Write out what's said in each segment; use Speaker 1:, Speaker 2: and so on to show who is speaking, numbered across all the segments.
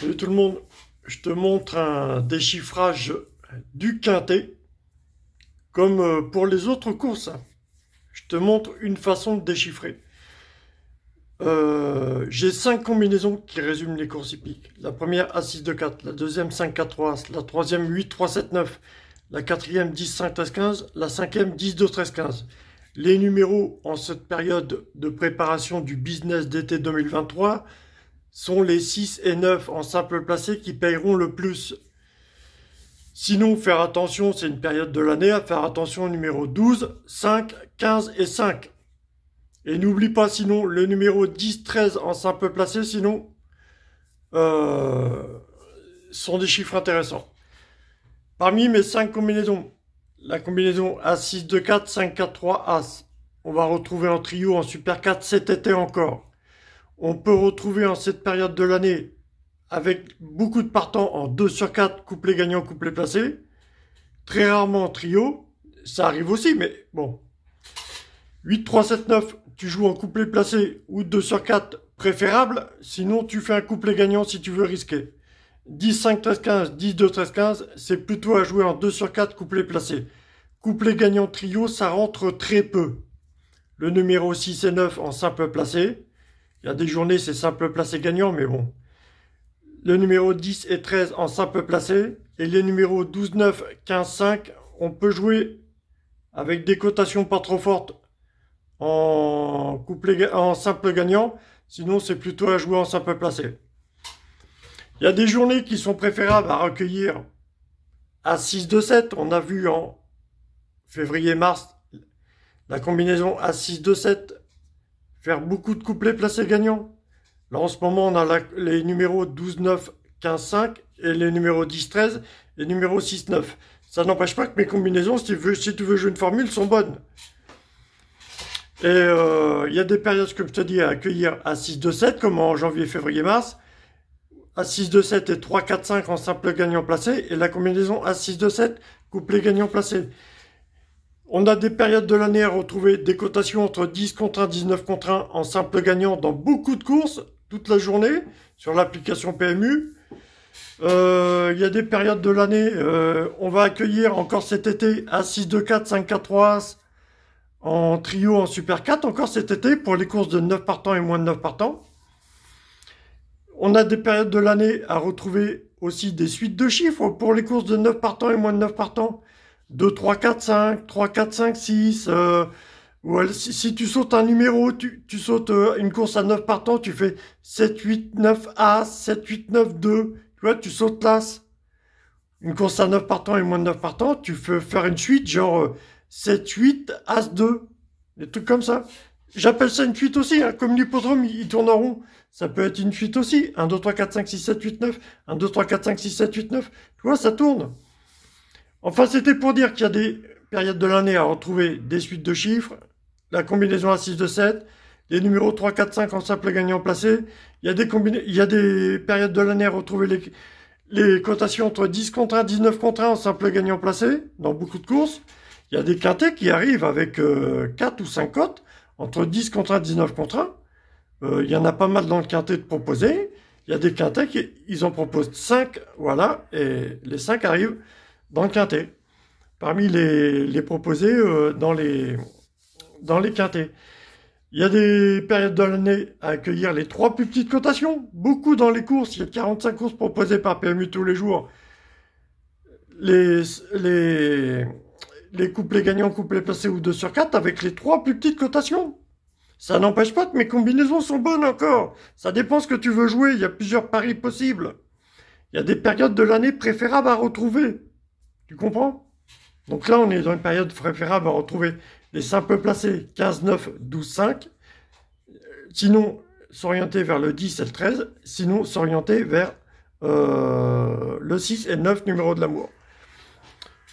Speaker 1: Salut tout le monde, je te montre un déchiffrage du quintet, comme pour les autres courses. Je te montre une façon de déchiffrer. J'ai 5 combinaisons qui résument les courses hippiques. La première As 6 2 4, la deuxième 5 4 3 As, la troisième 8 3 7 9, la quatrième 10 5 13 15, la cinquième 10 2 13 15. Les numéros en cette période de préparation du business d'été 2023 sont les 6 et 9 en simple placé qui payeront le plus. Sinon, faire attention, c'est une période de l'année, à faire attention au numéro 12, 5, 15 et 5. Et n'oublie pas sinon le numéro 10, 13 en simple placé, sinon sont des chiffres intéressants. Parmi mes 5 combinaisons, la combinaison As 6 2 4, 5 4 3 As. On va retrouver en trio, en Super 4 cet été encore. On peut retrouver en cette période de l'année, avec beaucoup de partants en 2 sur 4, couplet gagnant, couplet placé. Très rarement en trio. Ça arrive aussi, mais bon. 8, 3, 7, 9, tu joues en couplet placé ou 2 sur 4, préférable. Sinon, tu fais un couplet gagnant si tu veux risquer. 10, 5, 13, 15, 10, 2, 13, 15, c'est plutôt à jouer en 2 sur 4, couplet placé. Couplet gagnant trio, ça rentre très peu. Le numéro 6 et 9 en simple placé. Il y a des journées, c'est simple placé gagnant, mais bon. Le numéro 10 et 13 en simple placé. Et les numéros 12, 9, 15, 5, on peut jouer avec des cotations pas trop fortes en simple gagnant. Sinon, c'est plutôt à jouer en simple placé. Il y a des journées qui sont préférables à recueillir à 6, 2, 7. On a vu en février-mars la combinaison à 6, 2, 7 faire beaucoup de couplets placés gagnants. Là, en ce moment, on a les numéros 12, 9, 15, 5 et les numéros 10, 13 et numéros 6, 9. Ça n'empêche pas que mes combinaisons, si tu veux jouer une formule, sont bonnes. Et il y a des périodes, comme je te dis, à accueillir à 6, 2, 7, comme en janvier, février, mars. À 6, 2, 7 et 3, 4, 5 en simple gagnant placé. Et la combinaison à 6, 2, 7, couplet gagnant placé. On a des périodes de l'année à retrouver des cotations entre 10 contre 1, 19 contre 1 en simple gagnant dans beaucoup de courses, toute la journée, sur l'application PMU. Il y a des périodes de l'année, on va accueillir encore cet été As 6, 2, 4, 5, 4, 3 As en trio, en Super 4, encore cet été, pour les courses de 9 partants et moins de 9 partants. On a des périodes de l'année à retrouver aussi des suites de chiffres pour les courses de 9 partants et moins de 9 partants. 2, 3, 4, 5, 3, 4, 5, 6. Si tu sautes un numéro, tu sautes une course à 9 partants, tu fais 7, 8, 9 As, 7, 8, 9, 2. Tu vois, tu sautes l'As. Une course à 9 partants et moins de 9 partants, tu peux faire une suite genre 7, 8, As, 2. Des trucs comme ça. J'appelle ça une suite aussi, hein. Comme l'hippodrome, il tourne en rond. Ça peut être une suite aussi. 1, 2, 3, 4, 5, 6, 7, 8, 9. 1, 2, 3, 4, 5, 6, 7, 8, 9. Tu vois, ça tourne. Enfin, c'était pour dire qu'il y a des périodes de l'année à retrouver des suites de chiffres, la combinaison à 6 de 7, les numéros 3, 4, 5 en simple gagnant placé. Il y a des périodes de l'année à retrouver les cotations entre 10 contre 1, 19 contre 1 en simple gagnant placé, dans beaucoup de courses. Il y a des quintets qui arrivent avec 4 ou 5 cotes, entre 10 contre 1, 19 contre 1. Il y en a pas mal dans le quintet de proposer. Il y a des quintets ils en proposent 5, voilà, et les 5 arrivent dans le quintet. Parmi les proposés dans les quintets. Il y a des périodes de l'année à accueillir les 3 plus petites cotations. Beaucoup dans les courses. Il y a 45 courses proposées par PMU tous les jours. Les couplets gagnants, couplets placés ou 2 sur 4 avec les 3 plus petites cotations. Ça n'empêche pas que mes combinaisons sont bonnes encore. Ça dépend ce que tu veux jouer. Il y a plusieurs paris possibles. Il y a des périodes de l'année préférables à retrouver. Tu comprends? Donc là, on est dans une période préférable à retrouver les simples placés 15, 9, 12, 5. Sinon, s'orienter vers le 10 et le 13. Sinon, s'orienter vers le 6 et le 9, numéro de l'amour.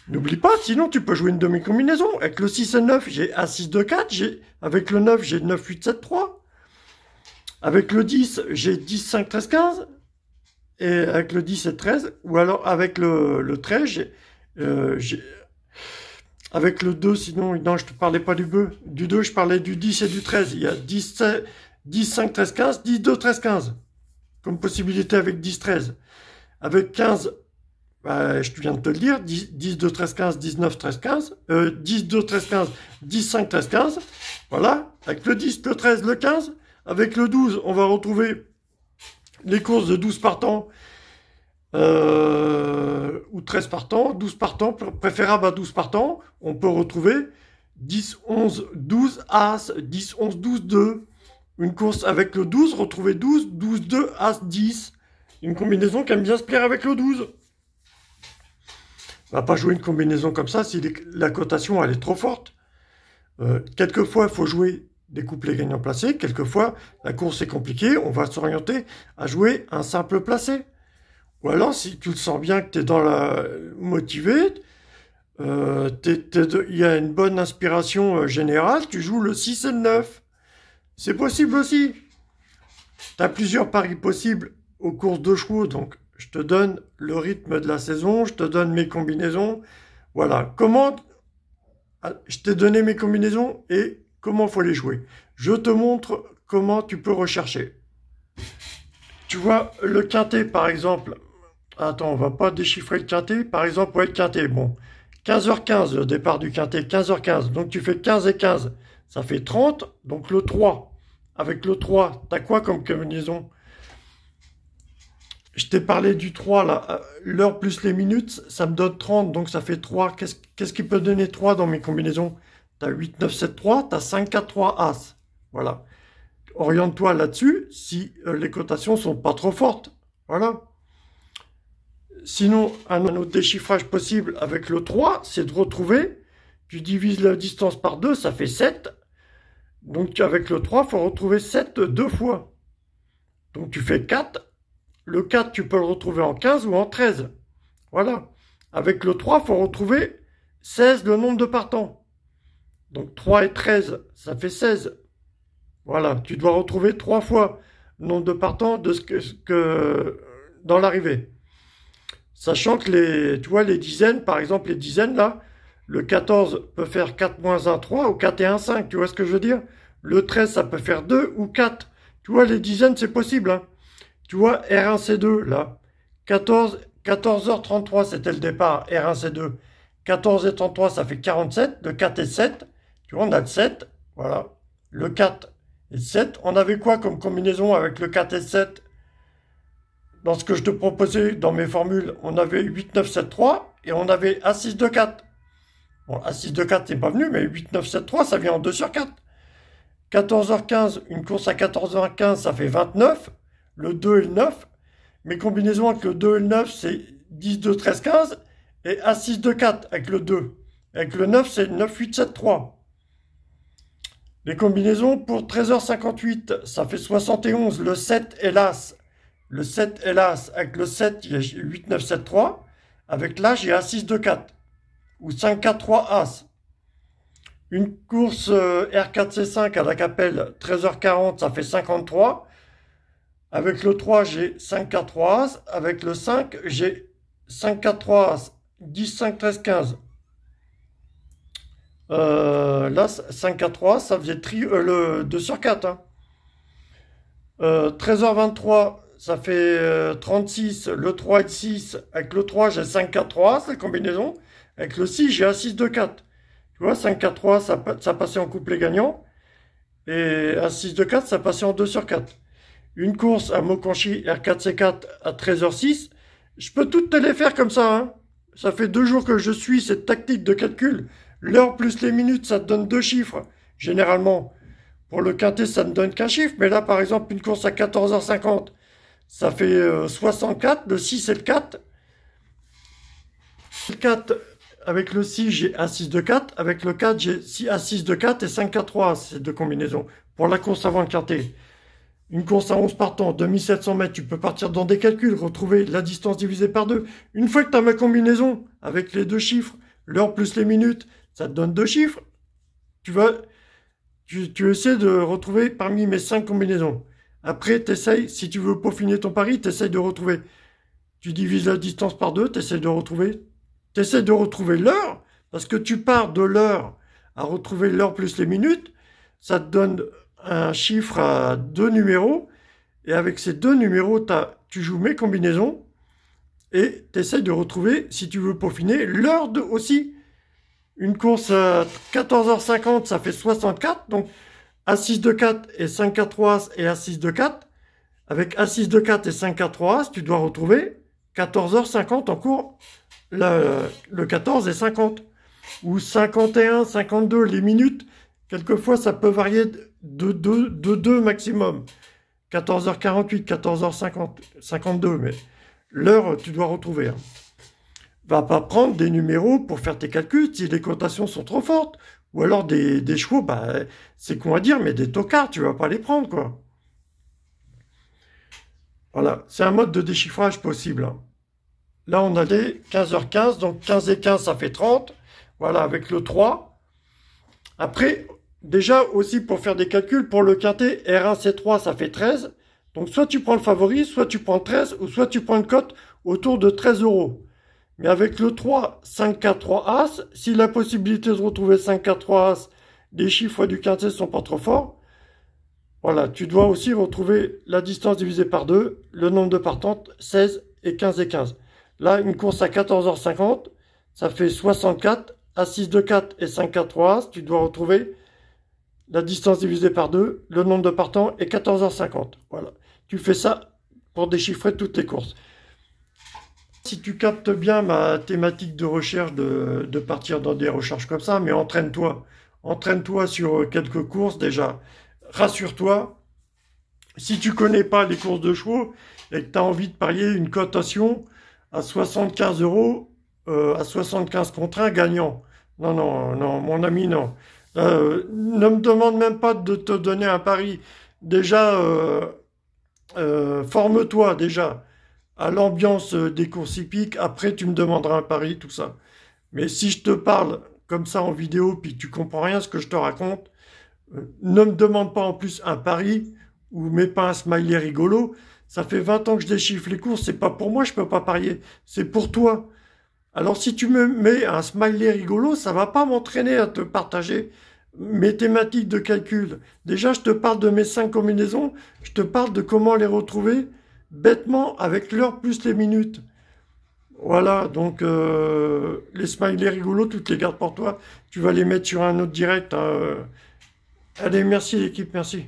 Speaker 1: N'oublie pas, sinon tu peux jouer une demi-combinaison. Avec le 6 et le 9, j'ai A6, 2, 4. Avec le 9, j'ai 9, 8, 7, 3. Avec le 10, j'ai 10, 5, 13, 15. Et avec le 10 et le 13. Ou alors avec le 13, avec le 2, sinon, non, je te parlais pas du 2, je parlais du 10 et du 13. Il y a 10, 5, 13, 15, 10, 2, 13, 15. comme possibilité avec 10-13. Avec 15, bah, je viens de te le dire, 10, 2, 13, 15, 19, 13, 15, 10, 2, 13, 15, 10, 5, 13, 15. Voilà, avec le 10, le 13, le 15. Avec le 12, on va retrouver les courses de 12 partants ou 13 partants, 12 partants, préférable à 12 partants. On peut retrouver 10, 11, 12, As, 10, 11, 12, 2. Une course avec le 12, retrouver 12, 12, 2, As, 10. Une combinaison qui aime bien se plaire avec le 12. On va pas jouer une combinaison comme ça si la cotation elle est trop forte. Quelquefois, il faut jouer des couplets gagnants placés. Quelquefois, la course est compliquée. On va s'orienter à jouer un simple placé. Ou alors, si tu le sens bien que tu es dans la motivé, il y a une bonne inspiration générale, tu joues le 6 et le 9. C'est possible aussi. Tu as plusieurs paris possibles aux courses de chevaux, donc je te donne le rythme de la saison, je te donne mes combinaisons. Voilà. Je t'ai donné mes combinaisons et comment il faut les jouer. Je te montre comment tu peux rechercher. Tu vois, le quintet, par exemple. Attends, on va pas déchiffrer le quintet. Par exemple, ouais, le quintet, bon. 15h15, le départ du quintet, 15h15. Donc, tu fais 15 et 15. Ça fait 30. Donc, le 3. Avec le 3, tu as quoi comme combinaison? Je t'ai parlé du 3, là. L'heure plus les minutes, ça me donne 30. Donc, ça fait 3. Qu'est-ce qui peut donner 3 dans mes combinaisons? Tu as 8, 9, 7, 3. Tu as 5, 4, 3, As. Voilà. Oriente-toi là-dessus si les cotations sont pas trop fortes. Voilà. Sinon, un autre déchiffrage possible avec le 3, c'est de retrouver, tu divises la distance par 2, ça fait 7. Donc avec le 3, il faut retrouver 7 deux fois. Donc tu fais 4. Le 4, tu peux le retrouver en 15 ou en 13. Voilà. Avec le 3, il faut retrouver 16, le nombre de partants. Donc 3 et 13, ça fait 16. Voilà. Tu dois retrouver 3 fois le nombre de partants de ce que dans l'arrivée. Sachant que tu vois, les dizaines, par exemple, les dizaines, là, le 14 peut faire 4 moins 1, 3, ou 4 et 1, 5, tu vois ce que je veux dire? Le 13, ça peut faire 2 ou 4. Tu vois, les dizaines, c'est possible, hein. Tu vois, R1C2, là, 14h33, c'était le départ, R1C2. 14 et 33, ça fait 47, le 4 et 7. Tu vois, on a le 7, voilà. Le 4 et 7. On avait quoi comme combinaison avec le 4 et 7? Dans ce que je te proposais dans mes formules, on avait 8, 9, 7, 3 et on avait A6, 2, 4. Bon, A6, 2, 4 n'est pas venu, mais 8, 9, 7, 3, ça vient en 2 sur 4. 14h15, une course à 14h15, ça fait 29. Le 2 et le 9. Mes combinaisons avec le 2 et le 9, c'est 10, 2, 13, 15. Et A6, 2, 4 avec le 2. Avec le 9, c'est 9, 8, 7, 3. Les combinaisons pour 13h58, ça fait 71. Le 7 et l'As. Le 7 et l'As. Avec le 7, il y a 8, 9, 7, 3. Avec l'As, j'ai A6, 2, 4. Ou 5, 4, 3, As. Une course R4C5 à la Capelle, 13h40, ça fait 53. Avec le 3, j'ai 5, 4, 3, As. Avec le 5, j'ai 5, 4, 3, As. 10, 5, 13, 15. Là, 5, 4, 3, ça faisait le 2 sur 4. Hein. 13h23, ça fait 36. Le 3 et le 6. Avec le 3, j'ai 5, 4, 3, As, la combinaison. Avec le 6, j'ai A6, 2, 4. Tu vois, 5, 4, 3, ça passait en couplet gagnant. Et A6, 2, 4, ça passait en 2 sur 4. Une course à Mokanchi R4C4 à 13h06. Je peux toutes te les faire comme ça. Hein. Ça fait 2 jours que je suis cette tactique de calcul. L'heure plus les minutes, ça te donne 2 chiffres. Généralement, pour le quintet, ça ne donne qu'un chiffre. Mais là, par exemple, une course à 14h50, ça fait 64. Le 6 et le 4. Le 4, avec le 6, j'ai A6, 2, 4. Avec le 4, j'ai A6, 2, 4 et 5, 4, 3. Ces deux combinaisons. Pour la course avant le quintet. Une course à 11 partants, 2700 mètres, tu peux partir dans des calculs, retrouver la distance divisée par 2. Une fois que tu as ma combinaison avec les 2 chiffres, l'heure plus les minutes, ça te donne 2 chiffres. Tu essaies de retrouver parmi mes 5 combinaisons. Après, tu essaies, si tu veux peaufiner ton pari, tu essaies de retrouver. Tu divises la distance par 2, tu essaies de retrouver. Tu essaies de retrouver l'heure, parce que tu pars de l'heure à retrouver l'heure plus les minutes, ça te donne un chiffre à 2 numéros, Et avec ces deux numéros, tu joues mes combinaisons et tu essaies de retrouver, si tu veux peaufiner, l'heure aussi. Une course à 14h50, ça fait 64. Donc, A6 de 4 et 5 4 3 As et A6 de 4. Avec A6 de 4 et 5 4 3 As, tu dois retrouver 14h50 en cours, le 14 et 50. Ou 51, 52, les minutes. Quelquefois, ça peut varier de 2 maximum. 14h48, 14h50, 52, mais l'heure, tu dois retrouver. Hein. Va pas prendre des numéros pour faire tes calculs si les cotations sont trop fortes. Ou alors des chevaux, bah, c'est con à dire, mais des tocards, tu vas pas les prendre, quoi. Voilà, c'est un mode de déchiffrage possible. Hein. Là, on a les 15h15, donc 15 et 15, ça fait 30. Voilà, avec le 3. Après, déjà aussi pour faire des calculs, pour le quintet, R1, C3, ça fait 13. Donc soit tu prends le favori, soit tu prends 13, ou soit tu prends une cote autour de 13 euros. Mais avec le 3, 5, 4, 3 As, si la possibilité de retrouver 5, 4, 3 As, les chiffres du quintet ne sont pas trop forts, voilà, tu dois aussi retrouver la distance divisée par 2, le nombre de partantes, 16 et 15 et 15. Là, une course à 14h50, ça fait 64, A6 de 4 et 5, 4, 3 As, tu dois retrouver la distance divisée par 2, le nombre de partants et 14h50. Voilà, tu fais ça pour déchiffrer toutes les courses. Si tu captes bien ma thématique de recherche de partir dans des recherches comme ça, mais entraîne-toi. Entraîne-toi sur quelques courses déjà. Rassure-toi, si tu connais pas les courses de chevaux et que tu as envie de parier une cotation à 75 euros, à 75 contre 1 gagnant. Non, non, non, mon ami, non. Ne me demande même pas de te donner un pari. Déjà, forme-toi déjà à l'ambiance des courses hippiques. Après, tu me demanderas un pari, tout ça. Mais si je te parle comme ça en vidéo, puis tu comprends rien à ce que je te raconte, ne me demande pas en plus un pari ou mets pas un smiley rigolo. Ça fait 20 ans que je déchiffre les courses. C'est pas pour moi, je peux pas parier. C'est pour toi. Alors si tu me mets un smiley rigolo, ça va pas m'entraîner à te partager mes thématiques de calcul. Déjà, je te parle de mes 5 combinaisons. Je te parle de comment les retrouver bêtement avec l'heure plus les minutes. Voilà, donc les smileys rigolos, tu te les gardes pour toi. Tu vas les mettre sur un autre direct. Hein. Allez, merci l'équipe, merci.